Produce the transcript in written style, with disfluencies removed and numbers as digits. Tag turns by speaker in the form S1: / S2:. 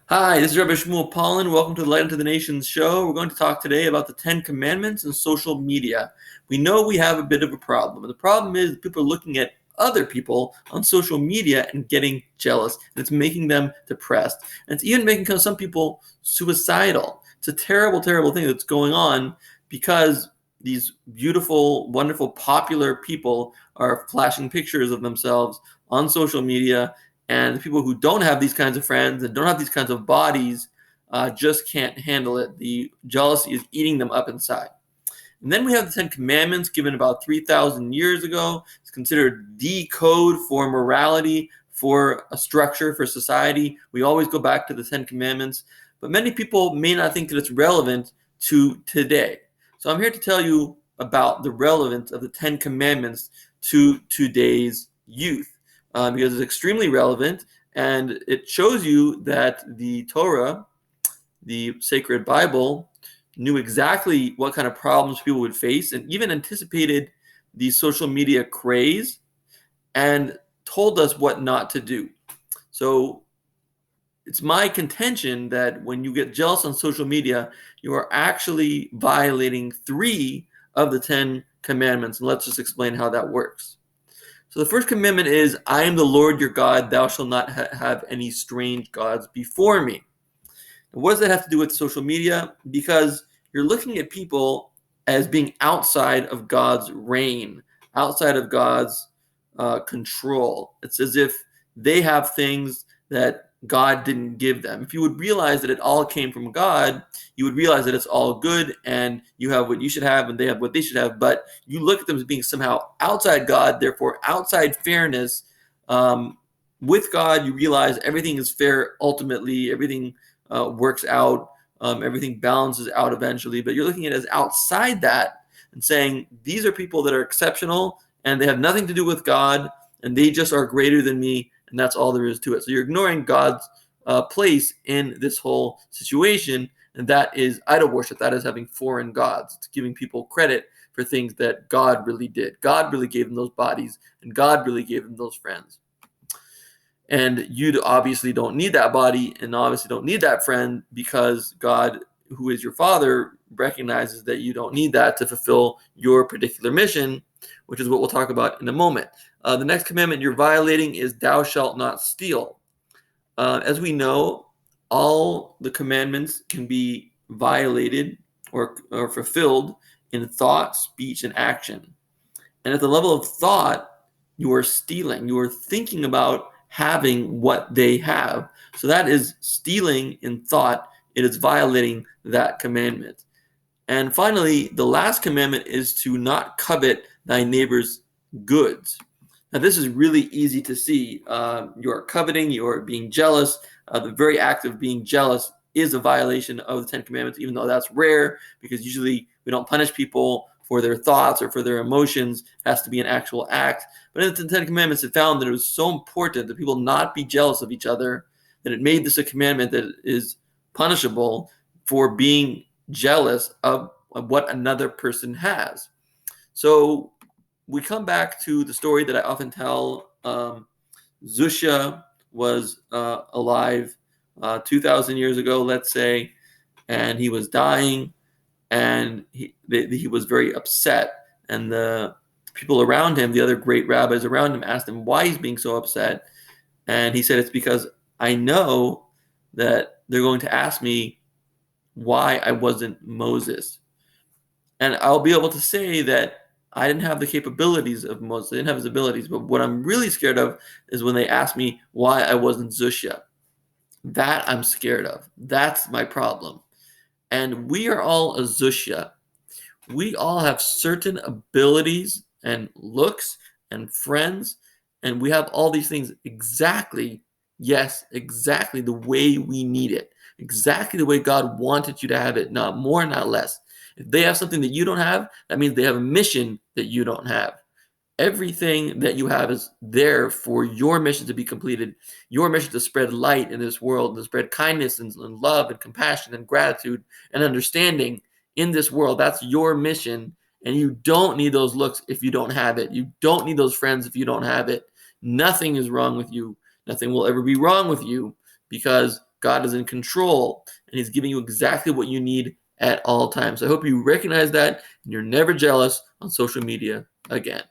S1: Hi, this is Rabbi Shmuel Pollan. Welcome to the Light Unto the Nations show. We're going to talk today about the 10 Commandments and social media. We know we have a bit of a problem. And the problem is people are looking at other people on social media and getting jealous. And it's making them depressed. And it's even making some people suicidal. It's a terrible, terrible thing that's going on because these beautiful, wonderful, popular people are flashing pictures of themselves on social media, and the people who don't have these kinds of friends and don't have these kinds of bodies just can't handle it. The jealousy is eating them up inside. And then we have the 10 Commandments given about 3,000 years ago. It's considered the code for morality, for a structure, for society. We always go back to the 10 Commandments, but many people may not think that it's relevant to today. So I'm here to tell you about the relevance of the 10 Commandments to today's youth. Because it's extremely relevant, and it shows you that the Torah, the sacred Bible, knew exactly what kind of problems people would face and even anticipated the social media craze and told us what not to do. So it's my contention that when you get jealous on social media, you are actually violating 3 of the 10 commandments. And let's just explain how that works. So the first commandment is, I am the Lord your God, thou shalt not have any strange gods before me. And what does that have to do with social media? Because you're looking at people as being outside of God's reign, outside of God's control. It's as if they have things that God didn't give them. If you would realize that it all came from God, you would realize that it's all good and you have what you should have and they have what they should have. But you look at them as being somehow outside God, therefore outside fairness. With God, you realize everything is fair ultimately, everything works out, everything balances out eventually. But you're looking at it as outside that and saying, these are people that are exceptional and they have nothing to do with God and they just are greater than me. And that's all there is to it. So you're ignoring God's place in this whole situation. And that is idol worship. That is having foreign gods. It's giving people credit for things that God really did. God really gave them those bodies, and God really gave them those friends. And you obviously don't need that body and obviously don't need that friend because God, who is your father, recognizes that you don't need that to fulfill your particular mission, which is what we'll talk about in a moment. The next commandment you're violating is thou shalt not steal. As we know, all the commandments can be violated or fulfilled in thought, speech, and action. And at the level of thought, you are stealing. You are thinking about having what they have. So that is stealing in thought. It is violating that commandment. And finally, the last commandment is to not covet thy neighbor's goods. Now, this is really easy to see. You're coveting, you're being jealous. The very act of being jealous is a violation of the 10 Commandments, even though that's rare, because usually we don't punish people for their thoughts or for their emotions. It has to be an actual act. But in the 10 Commandments, it found that it was so important that people not be jealous of each other that it made this a commandment that is punishable for being jealous of what another person has. So we come back to the story that I often tell. Zusha was alive 2,000 years ago, let's say, and he was dying, and he was very upset. And the people around him, the other great rabbis around him, asked him why he's being so upset. And he said, it's because I know that they're going to ask me why I wasn't Moses. And I'll be able to say that I didn't have the capabilities of Moses. I didn't have his abilities. But what I'm really scared of is when they ask me why I wasn't Zusha. That I'm scared of. That's my problem. And we are all a Zusha. We all have certain abilities and looks and friends. And we have all these things exactly, yes, exactly the way we need it. Exactly the way God wanted you to have it, not more, not less. If they have something that you don't have, that means they have a mission that you don't have. Everything that you have is there for your mission to be completed, your mission to spread light in this world, to spread kindness and love and compassion and gratitude and understanding in this world. That's your mission. And you don't need those looks if you don't have it. You don't need those friends if you don't have it. Nothing is wrong with you. Nothing will ever be wrong with you because God is in control, and he's giving you exactly what you need at all times. So I hope you recognize that and you're never jealous on social media again.